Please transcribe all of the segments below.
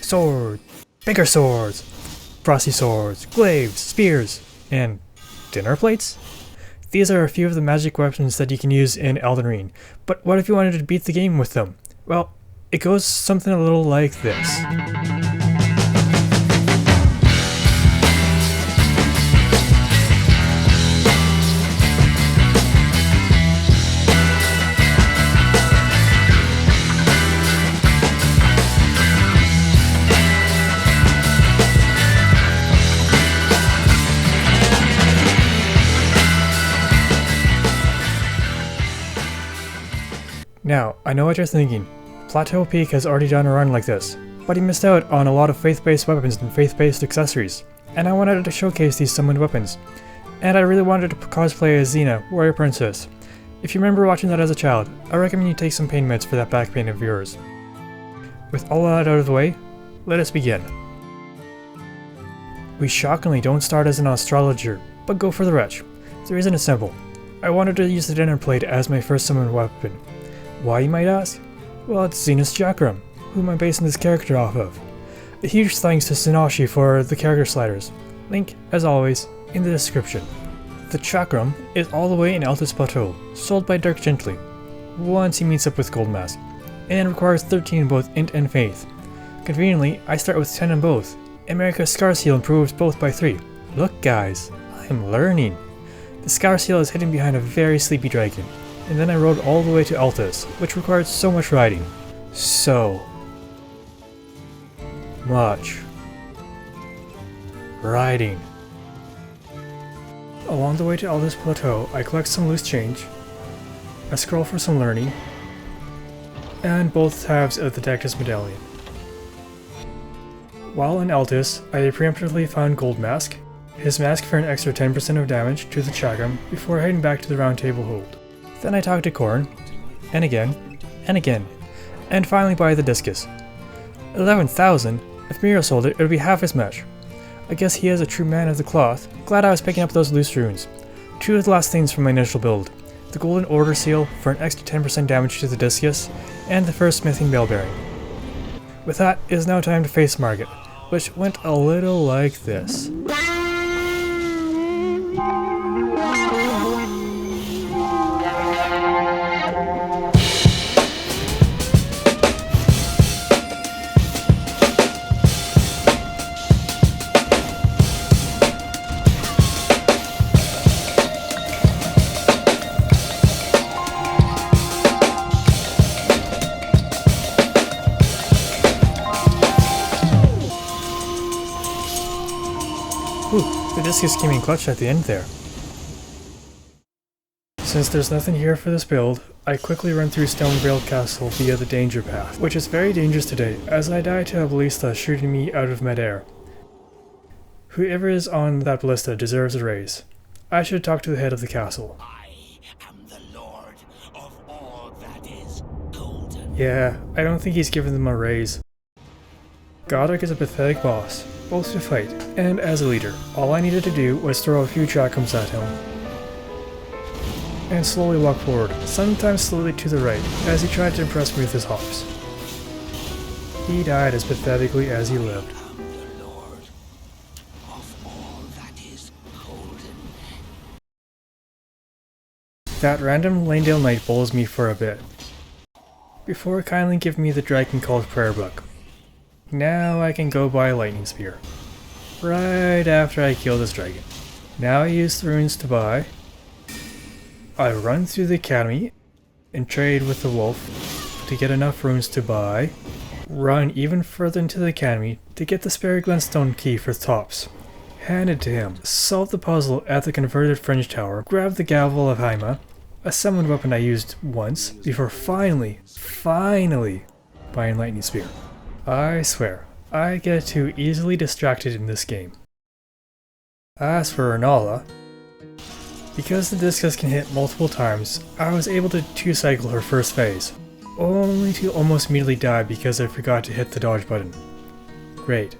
sword, bigger swords, frosty swords, glaives, spears, and dinner plates? These are a few of the magic weapons that you can use in Elden Ring, but what if you wanted to beat the game with them? Well, it goes something a little like this. Now, I know what you're thinking. Plateau Peak has already done a run like this, but he missed out on a lot of faith-based weapons and faith-based accessories, and I wanted to showcase these summoned weapons. And I really wanted to cosplay as Xena, Warrior Princess. If you remember watching that as a child, I recommend you take some pain meds for that back pain of yours. With all that out of the way, let us begin. We shockingly don't start as an astrologer, but go for the wretch. The reason is simple. I wanted to use the dinner plate as my first summoned weapon. Why, you might ask? Well, it's Xena's Chakram, whom I'm basing this character off of. A huge thanks to Sinashi for the character sliders. Link, as always, in the description. The Chakram is all the way in Altus Plateau, sold by Dirk Gently, once he meets up with Gold Mask, and requires 13 in both Int and Faith. Conveniently, I start with 10 in both, and Marika's Scar Seal improves both by 3. Look guys, I'm learning. The Scar Seal is hidden behind a very sleepy dragon, and then I rode all the way to Altus, which required so much riding. So much riding. Along the way to Altus Plateau, I collect some loose change, I scroll for some learning, and both halves of the Dactus Medallion. While in Altus, I preemptively found Gold Mask, his mask for an extra 10% of damage to the Chakram before heading back to the Round Table Hold. Then I talked to Korn, and again, and finally buy the Discus. 11,000? If Miro sold it, it would be half as much. I guess he is a true man of the cloth. Glad I was picking up those loose runes. 2 of the last things from my initial build. The Golden Order Seal for an extra 10% damage to the Discus, and the first Smithing Bell Bearing. With that, it is now time to face Margit, which went a little like this. The Discus came in clutch at the end there. Since there's nothing here for this build, I quickly run through Stonevale Castle via the danger path, which is very dangerous today as I die to a ballista shooting me out of midair. Whoever is on that ballista deserves a raise. I should talk to the head of the castle. I am the lord of all that is golden. Yeah, I don't think he's given them a raise. Godric is a pathetic boss, both to fight, and as a leader, all I needed to do was throw a few Chakrams at him, and slowly walk forward, sometimes slowly to the right, as he tried to impress me with his hops. He died as pathetically as he lived. I am the lord of all that is golden. That random Lanedale Knight bowls me for a bit, before kindly giving me the Dragon Called Prayer Book. Now I can go buy a Lightning Spear. Right after I kill this dragon. Now I use the runes to buy. I run through the academy and trade with the wolf to get enough runes to buy. Run even further into the academy to get the spare Glenstone key for Tops. Hand it to him. Solve the puzzle at the converted Fringe Tower. Grab the Gavel of Haima, a summoned weapon I used once, before finally buying Lightning Spear. I swear, I get too easily distracted in this game. As for Renala, because the Discus can hit multiple times, I was able to 2-cycle her first phase, only to almost immediately die because I forgot to hit the dodge button. Great.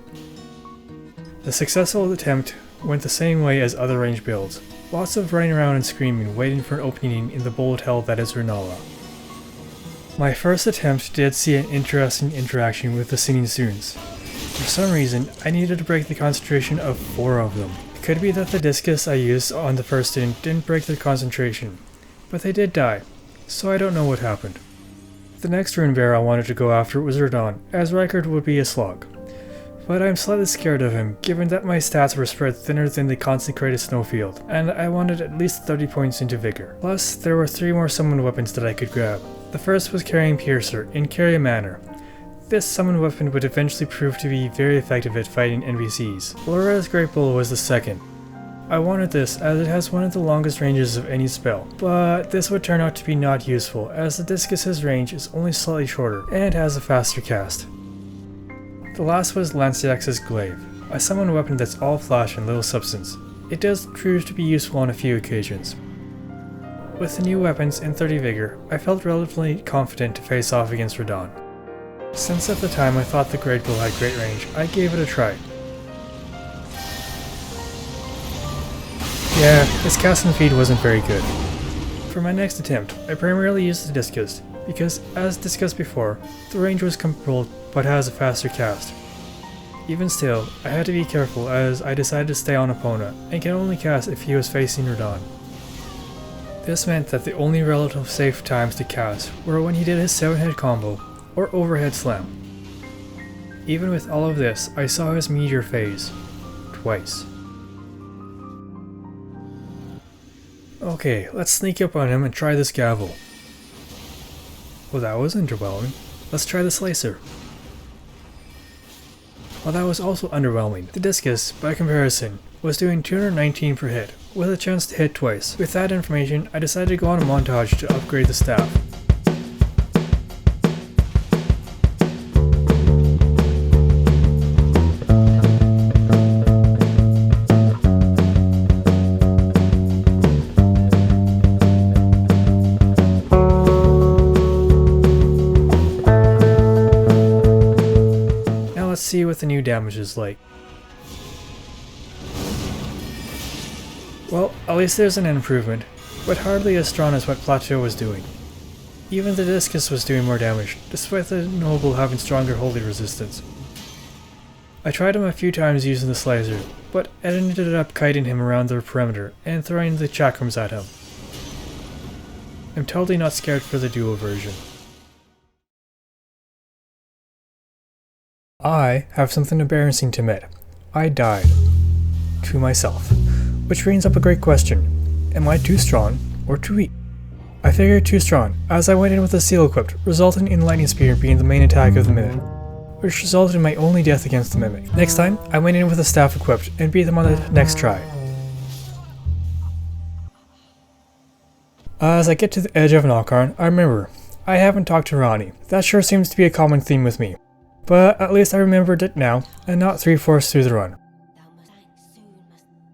The successful attempt went the same way as other range builds, lots of running around and screaming, waiting for an opening in the bullet hell that is Renala. My first attempt did see an interesting interaction with the Singing Students. For some reason, I needed to break the concentration of 4 of them. It could be that the discus I used on the first student didn't break their concentration, but they did die, so I don't know what happened. The next rune bearer I wanted to go after was Radon, as Rykard would be a slog. But I'm slightly scared of him, given that my stats were spread thinner than the consecrated snowfield, and I wanted at least 30 points into vigor. Plus, there were 3 more summoned weapons that I could grab. The first was Carrying Piercer in Carrier Manor. This summoned weapon would eventually prove to be very effective at fighting NPCs. Laura's Great Bull was the second. I wanted this as it has one of the longest ranges of any spell, but this would turn out to be not useful as the discus's range is only slightly shorter and has a faster cast. The last was Lanciax's Glaive, a summoned weapon that's all flash and little substance. It does prove to be useful on a few occasions. With the new weapons and 30 vigor, I felt relatively confident to face off against Radon. Since at the time I thought the Great Bull had great range, I gave it a try. Yeah, its cast and feed wasn't very good. For my next attempt, I primarily used the discus, because as discussed before, the range was controlled but has a faster cast. Even still, I had to be careful as I decided to stay on Epona and can only cast if he was facing Radon. This meant that the only relative safe times to cast were when he did his 7-head combo or overhead slam. Even with all of this, I saw his meteor phase. Twice. Okay, let's sneak up on him and try this gavel. Well, that was underwhelming. Let's try the slicer. Well, that was also underwhelming. The discus, by comparison, was doing 219 per hit, with a chance to hit twice. With that information, I decided to go on a montage to upgrade the staff. Let's see what the new damage is like. Well, at least there's an improvement, but hardly as strong as what Plateau was doing. Even the discus was doing more damage, despite the noble having stronger holy resistance. I tried him a few times using the slicer, but I ended up kiting him around the perimeter and throwing the chakrams at him. I'm totally not scared for the duo version. I have something embarrassing to admit. I died. To myself. Which brings up a great question. Am I too strong or too weak? I figured too strong, as I went in with a seal equipped, resulting in Lightning Spear being the main attack of the Mimic, which resulted in my only death against the Mimic. Next time, I went in with a staff equipped and beat them on the next try. As I get to the edge of Knockarn, I remember, I haven't talked to Ronnie. That sure seems to be a common theme with me. But at least I remembered it now, and not 3/4 through the run.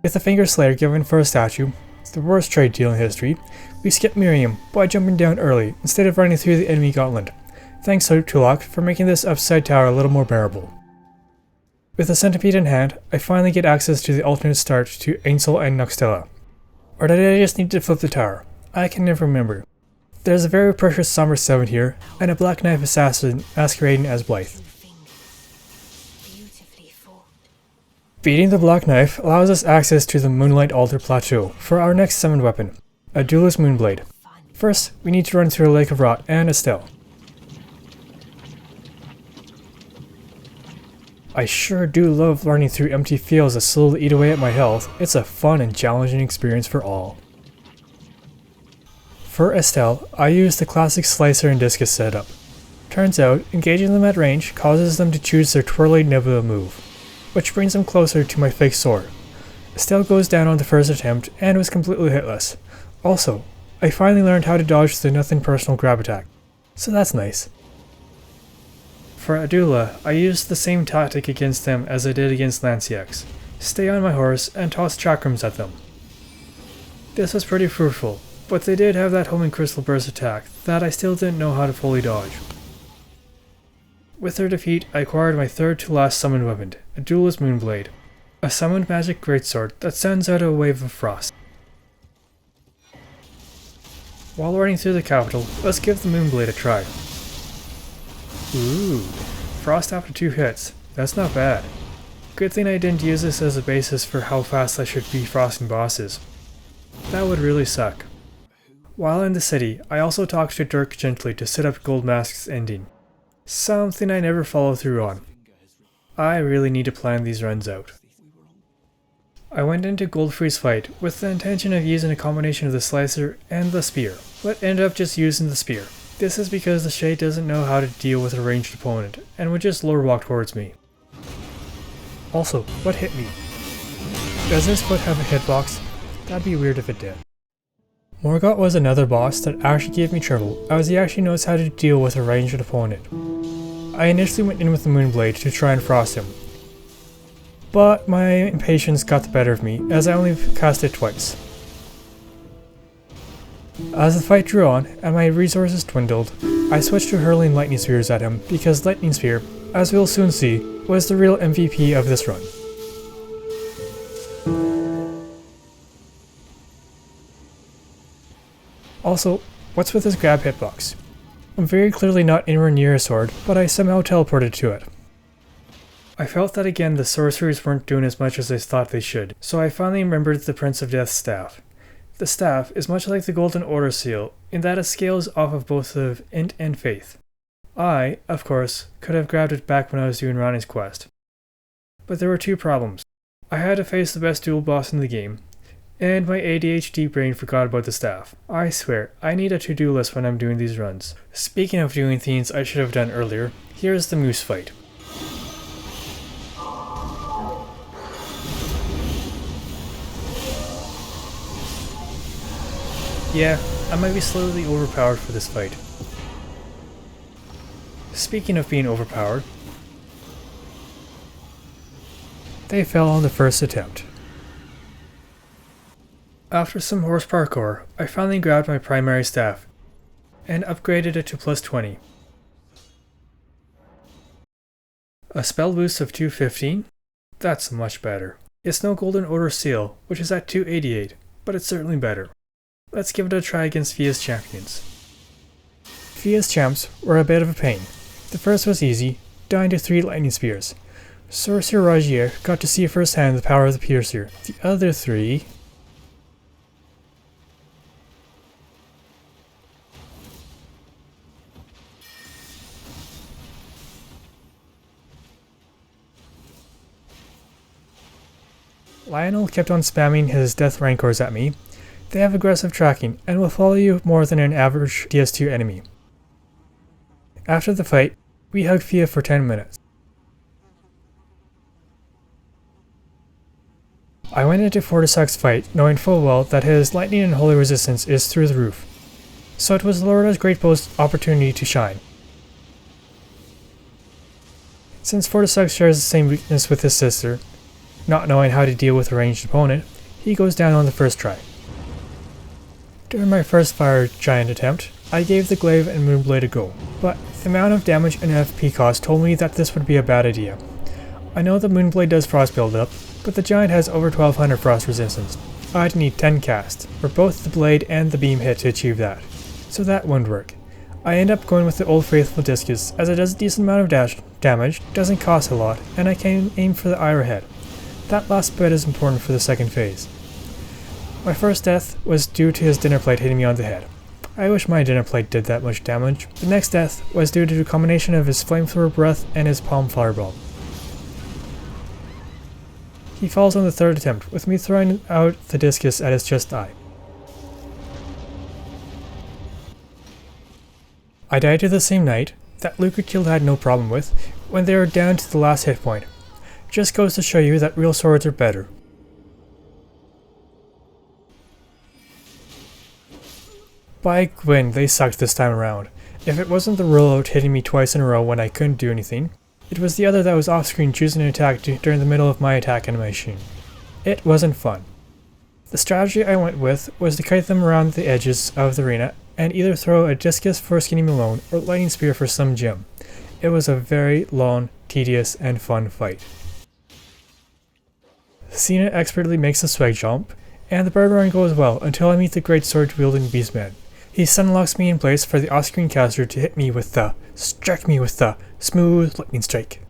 With the Finger Slayer given for a statue, the worst trade deal in history, we skipped Miriam by jumping down early instead of running through the enemy gauntlet. Thanks to Tulok for making this upside tower a little more bearable. With the centipede in hand, I finally get access to the alternate start to Ainsel and Noxtella. Or did I just need to flip the tower? I can never remember. There's a very precious Somber 7 here, and a Black Knife Assassin masquerading as Blythe. Beating the Black Knife allows us access to the Moonlight Altar Plateau for our next summoned weapon, a Duelist Moonblade. First, we need to run through a Lake of Rot and Estelle. I sure do love running through empty fields that slowly eat away at my health. It's a fun and challenging experience for all. For Estelle, I used the classic slicer and discus setup. Turns out, engaging them at range causes them to choose their Twirly Nebula move, which brings them closer to my fake sword. Estelle goes down on the first attempt and was completely hitless. Also, I finally learned how to dodge the nothing personal grab attack, so that's nice. For Adula, I used the same tactic against them as I did against Lanciax. Stay on my horse and toss chakrams at them. This was pretty fruitful, but they did have that homing crystal burst attack that I still didn't know how to fully dodge. With their defeat, I acquired my third to last summoned weapon, a Duelist Moonblade, a summoned magic greatsword that sends out a wave of frost. While running through the capital, let's give the Moonblade a try. Ooh, frost after 2 hits. That's not bad. Good thing I didn't use this as a basis for how fast I should be frosting bosses. That would really suck. While in the city, I also talked to Dirk gently to set up Gold Mask's ending. Something I never follow through on. I really need to plan these runs out. I went into Goldfree's fight with the intention of using a combination of the slicer and the spear, but ended up just using the spear. This is because the Shade doesn't know how to deal with a ranged opponent, and would just lure walk towards me. Also, what hit me? Does this foot have a hitbox? That'd be weird if it did. Morgott was another boss that actually gave me trouble, as he actually knows how to deal with a ranged opponent. I initially went in with the Moonblade to try and frost him, but my impatience got the better of me, as I only cast it twice. As the fight drew on, and my resources dwindled, I switched to hurling Lightning Spears at him, because Lightning Spear, as we'll soon see, was the real MVP of this run. Also, what's with this grab hitbox? I'm very clearly not anywhere near a sword, but I somehow teleported to it. I felt that again the sorceries weren't doing as much as I thought they should, so I finally remembered the Prince of Death's staff. The staff is much like the Golden Order seal, in that it scales off of both of int and faith. I, of course, could have grabbed it back when I was doing Ronnie's quest. But there were two problems. I had to face the best dual boss in the game, and my ADHD brain forgot about the staff. I swear, I need a to-do list when I'm doing these runs. Speaking of doing things I should have done earlier, here's the moose fight. Yeah, I might be slightly overpowered for this fight. Speaking of being overpowered, they fell on the first attempt. After some horse parkour, I finally grabbed my primary staff and upgraded it to plus 20. A spell boost of 215? That's much better. It's no Golden Order seal, which is at 288, but it's certainly better. Let's give it a try against Fia's champions. Fia's champs were a bit of a pain. The first was easy, dying to 3 lightning spears. Sorcerer Ragier got to see firsthand the power of the Piercer. The other 3... Lionel kept on spamming his death rancors at me. They have aggressive tracking and will follow you more than an average DS2 enemy. After the fight, we hugged Fia for 10 minutes. I went into Fortisak's fight knowing full well that his lightning and holy resistance is through the roof, so it was Loreda's great bow's opportunity to shine. Since Fortisak shares the same weakness with his sister, not knowing how to deal with a ranged opponent, he goes down on the first try. During my first fire giant attempt, I gave the glaive and moonblade a go, but the amount of damage and FP cost told me that this would be a bad idea. I know the moonblade does frost buildup, but the giant has over 1200 frost resistance. I'd need 10 casts, where both the blade and the beam hit to achieve that, so that wouldn't work. I end up going with the old faithful discus, as it does a decent amount of damage, doesn't cost a lot, and I can aim for the arrowhead. That last bit is important for the second phase. My first death was due to his dinner plate hitting me on the head. I wish my dinner plate did that much damage. The next death was due to a combination of his flamethrower breath and his palm fireball. He falls on the third attempt, with me throwing out the discus at his chest eye. I died to the same knight, that Lucre Kill had no problem with, when they were down to the last hit point. Just goes to show you that real swords are better. By Gwyn, they sucked this time around. If it wasn't the rollout hitting me twice in a row when I couldn't do anything, it was the other that was off screen choosing an attack during the middle of my attack animation. It wasn't fun. The strategy I went with was to kite them around the edges of the arena and either throw a discus for Skinny Malone or lightning spear for some gem. It was a very long, tedious, and fun fight. Cena expertly makes a swag jump, and the bird run goes well until I meet the great sword wielding beastman. He sunlocks me in place for the off-screen caster to hit me with the, strike me with the, smooth lightning strike.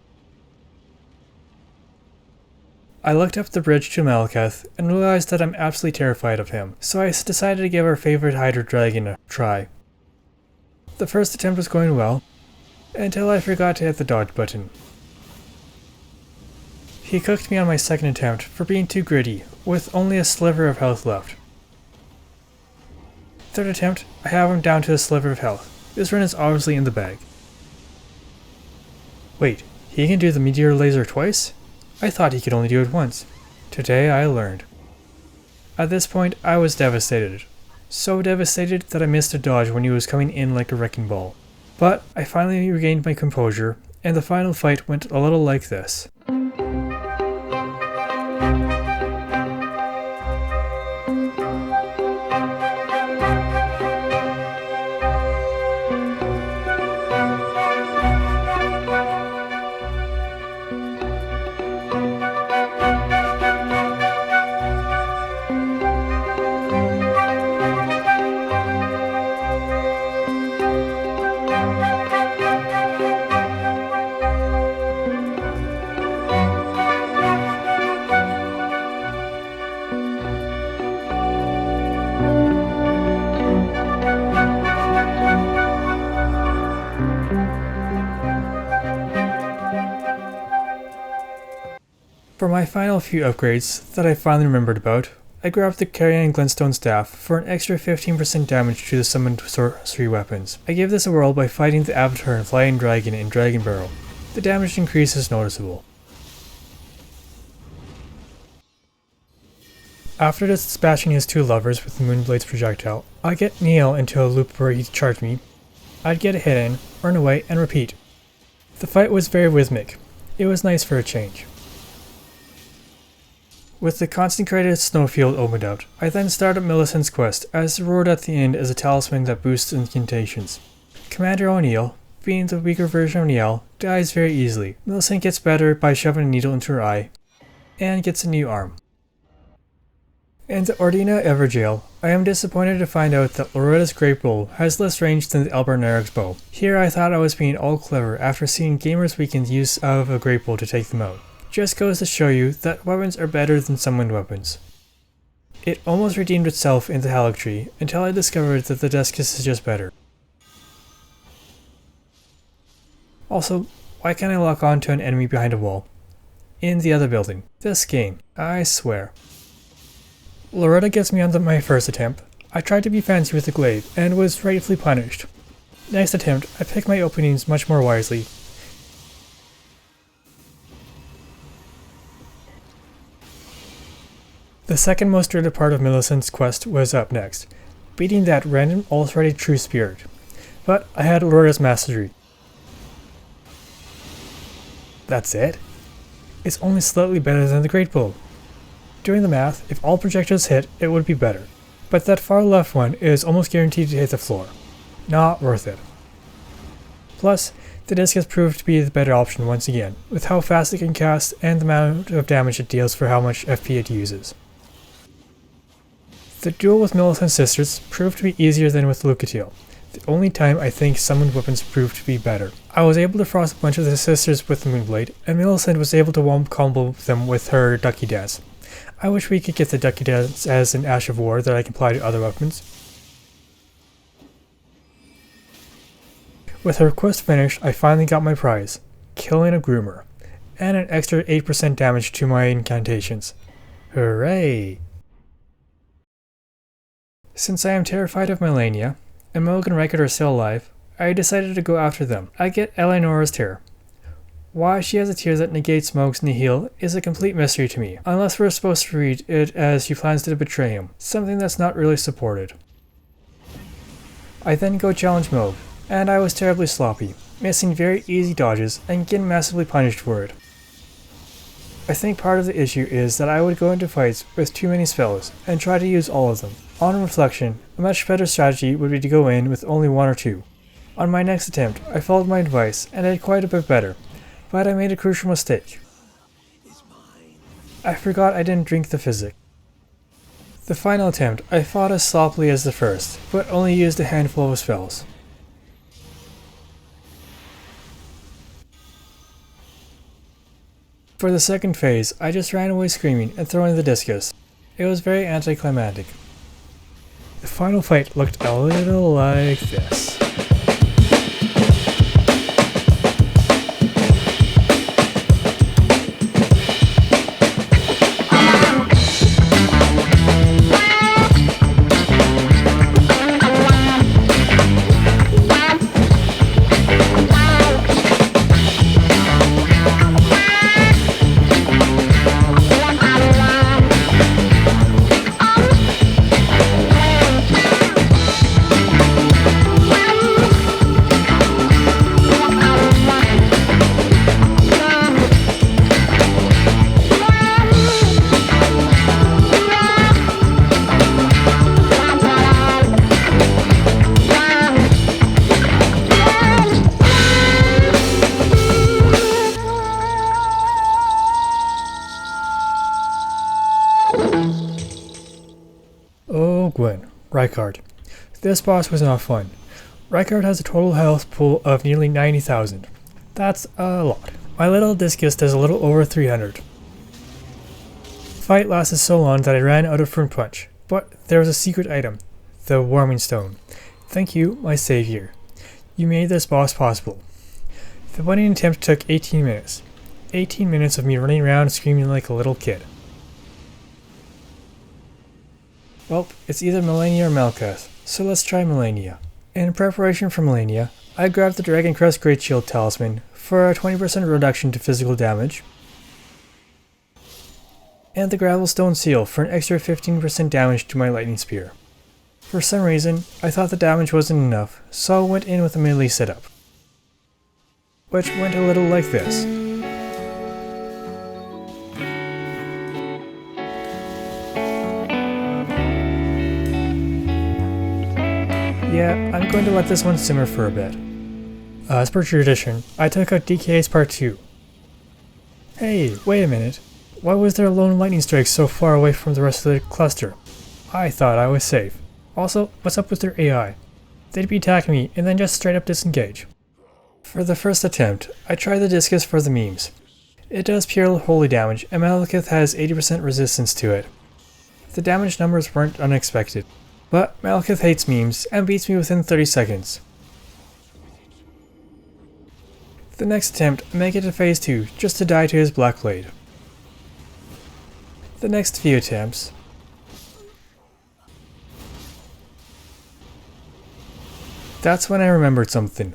I looked up the bridge to Malekith and realized that I'm absolutely terrified of him, so I decided to give our favorite Hydra Dragon a try. The first attempt was going well, until I forgot to hit the dodge button. He cooked me on my second attempt for being too greedy, with only a sliver of health left. Third attempt, I have him down to a sliver of health. This run is obviously in the bag. Wait, he can do the meteor laser twice? I thought he could only do it once. Today I learned. At this point, I was devastated. So devastated that I missed a dodge when he was coming in like a wrecking ball. But I finally regained my composure, and the final fight went a little like this. For my final few upgrades that I finally remembered about, I grabbed the Carrion Glintstone Staff for an extra 15% damage to the summoned sorcery weapons. I gave this a whirl by fighting the Avatar and Flying Dragon in Dragon Barrel. The damage increase is noticeable. After dispatching his two lovers with the Moonblade's projectile, I get Neil into a loop where he'd charge me. I'd get a hit in, run away, and repeat. The fight was very rhythmic. It was nice for a change. With the consecrated snowfield opened out, I then started Millicent's quest, as the reward at the end is a talisman that boosts incantations. Commander O'Neill, being the weaker version of Niall, dies very easily. Millicent gets better by shoving a needle into her eye, and gets a new arm. In the Ordina Everjail, I am disappointed to find out that Loretta's Great Bow has less range than the Elbernarik's bow. Here I thought I was being all clever after seeing Gamers Weekend's use of a Great Bow to take them out. Just goes to show you that weapons are better than summoned weapons. It almost redeemed itself in the Haligtree until I discovered that the Discus is just better. Also, why can't I lock on to an enemy behind a wall? In the other building. This game, I swear. Loretta gets me on my first attempt. I tried to be fancy with the glaive and was rightfully punished. Next attempt, I picked my openings much more wisely. The second most dreaded part of Millicent's quest was up next, beating that random alt-ready true spirit. But I had Loretta's mastery. That's it? It's only slightly better than the Great Bow. Doing the math, if all projectiles hit, it would be better. But that far left one is almost guaranteed to hit the floor. Not worth it. Plus, the disc has proved to be the better option once again, with how fast it can cast and the amount of damage it deals for how much FP it uses. The duel with Millicent's sisters proved to be easier than with Lucatiel, the only time I think summoned weapons proved to be better. I was able to frost a bunch of the sisters with the Moonblade, and Millicent was able to womp combo them with her Ducky Dance. I wish we could get the Ducky Dance as an Ash of War that I can apply to other weapons. With her quest finished, I finally got my prize, killing a groomer, and an extra 8% damage to my incantations. Hooray! Since I am terrified of Melania, and Moog and Reichert are still alive, I decided to go after them. I get Eleonora's tear. Why she has a tear that negates Moog's nihil is a complete mystery to me, unless we're supposed to read it as she plans to betray him, something that's not really supported. I then go challenge Moog, and I was terribly sloppy, missing very easy dodges and getting massively punished for it. I think part of the issue is that I would go into fights with too many spells and try to use all of them. On reflection, a much better strategy would be to go in with only one or two. On my next attempt, I followed my advice and did quite a bit better, but I made a crucial mistake. I forgot I didn't drink the physic. The final attempt, I fought as sloppily as the first, but only used a handful of spells. For the second phase, I just ran away screaming and throwing the discus. It was very anticlimactic. The final fight looked a little like this. Oh, Gwen. Rykard. This boss was not fun. Rykard has a total health pool of nearly 90,000. That's a lot. My little discus does a little over 300. The fight lasted so long that I ran out of fruit punch, but there was a secret item, the warming stone. Thank you, my savior. You made this boss possible. The winning attempt took 18 minutes. 18 minutes of me running around screaming like a little kid. Well, it's either Melania or Malkuth, so let's try Melania. In preparation for Melania, I grabbed the Dragon Crest Great Shield Talisman for a 20% reduction to physical damage, and the Gravelstone Seal for an extra 15% damage to my Lightning Spear. For some reason, I thought the damage wasn't enough, so I went in with a melee setup, which went a little like this. Yeah, I'm going to let this one simmer for a bit. As per tradition, I took out DK's part 2. Hey, wait a minute. Why was there a lone lightning strike so far away from the rest of the cluster? I thought I was safe. Also, what's up with their AI? They'd be attacking me and then just straight up disengage. For the first attempt, I tried the discus for the memes. It does pure holy damage, and Malkuth has 80% resistance to it. The damage numbers weren't unexpected. But Malkuth hates memes and beats me within 30 seconds. The next attempt, I make it to phase 2 just to die to his Black Blade. The next few attempts, that's when I remembered something.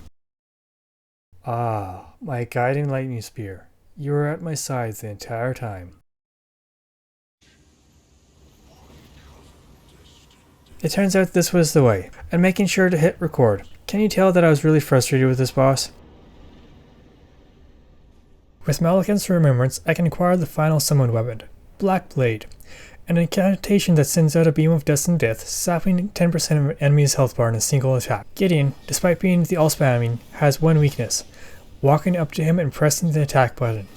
Ah, my guiding lightning spear. You were at my side the entire time. It turns out this was the way, and making sure to hit record. Can you tell that I was really frustrated with this boss? With Malekith's remembrance, I can acquire the final summon weapon, Black Blade, an incantation that sends out a beam of dust and death, sapping 10% of an enemy's health bar in a single attack. Gideon, despite being the all-spamming, has one weakness, walking up to him and pressing the attack button.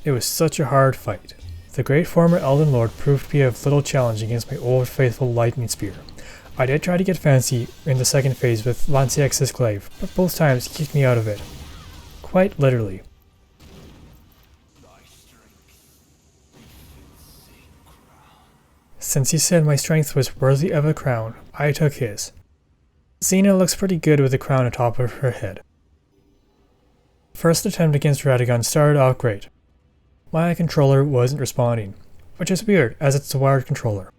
It was such a hard fight. The great former Elden Lord proved to be of little challenge against my old faithful lightning spear. I did try to get fancy in the second phase with Lanciex's glaive, but both times he kicked me out of it. Quite literally. Since he said my strength was worthy of a crown, I took his. Xena looks pretty good with the crown atop of her head. First attempt against Radagon started off great. My controller wasn't responding, which is weird as it's a wired controller.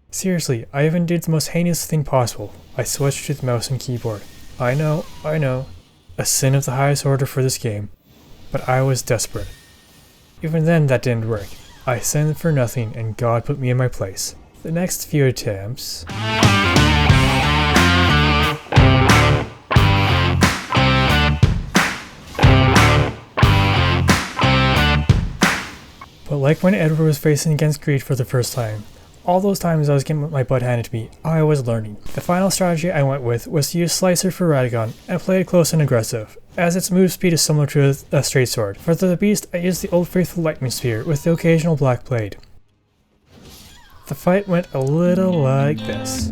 Seriously, I even did the most heinous thing possible. I switched to the mouse and keyboard. I know. A sin of the highest order for this game. But I was desperate. Even then that didn't work. I sinned for nothing and God put me in my place. The next few attempts... But like when Edward was facing against Greed for the first time, all those times I was getting my butt handed to me, I was learning. The final strategy I went with was to use Slicer for Radagon and play it close and aggressive, as its move speed is similar to a straight sword. For the beast, I used the old faithful Lightning Spear with the occasional Black Blade. The fight went a little like this.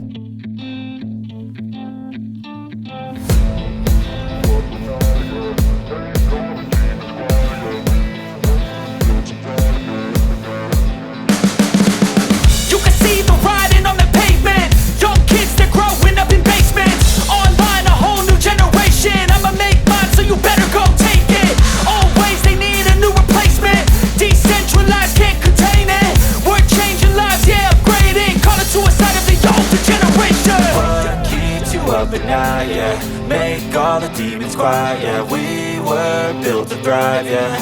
quiet, yeah. We were built to thrive, yeah.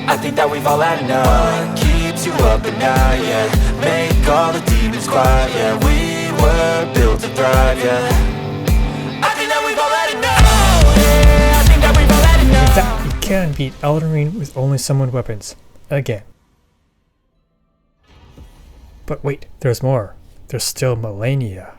I think that we've all had enough. What keeps you up at night, yeah. Make all the demons quiet, yeah. We were built to thrive, yeah. I think that we've all had enough. Yeah, I think that we've all had enough. With that, you can beat Elden Ring with only summoned weapons. Again. But wait, there's more. There's still Melania.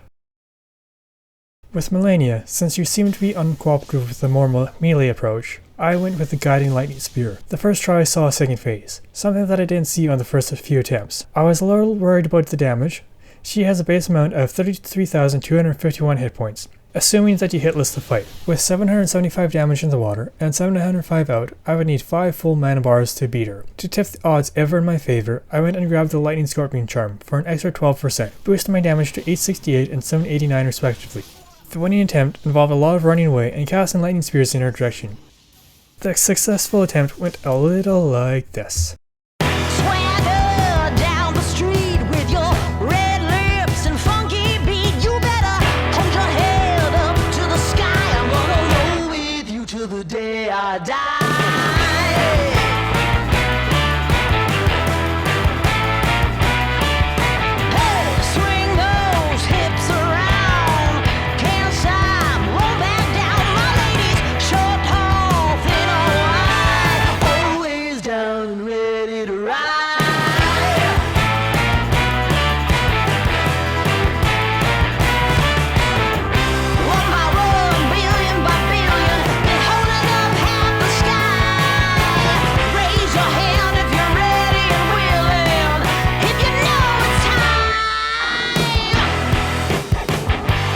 With Melania, since you seem to be uncooperative with the more melee approach, I went with the Guiding Lightning Spear. The first try I saw a second phase, something that I didn't see on the first few attempts. I was a little worried about the damage. She has a base amount of 33,251 hit points, assuming that you hitless the fight. With 775 damage in the water and 705 out, I would need 5 full mana bars to beat her. To tip the odds ever in my favor, I went and grabbed the Lightning Scorpion Charm for an extra 12%, boosting my damage to 868 and 789 respectively. The winning attempt involved a lot of running away and casting lightning spears in her direction. The successful attempt went a little like this. Swagger down the street with your red lips and funky beat. You better hold your head up to the sky. I'm gonna roll with you till the day I die. Hey, swing those hips around. Can't stop, roll back down. My ladies, short, tall, thin or wide, always down and ready to ride. One by one, billion by billion, been holding up half the sky. Raise your hand if you're ready and willing, if you know it's time.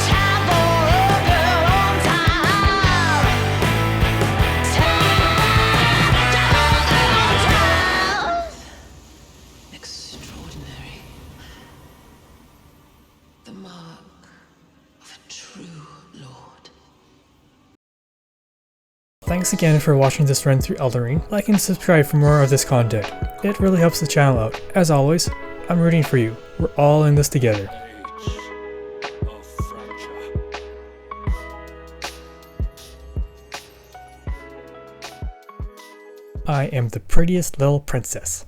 Time for a girl on time. Time. Extraordinary. The mark of a true lord. Thanks again for watching this run through Elden Ring. Like and subscribe for more of this content. It really helps the channel out. As always, I'm rooting for you. We're all in this together. Of fracture. I am the prettiest little princess.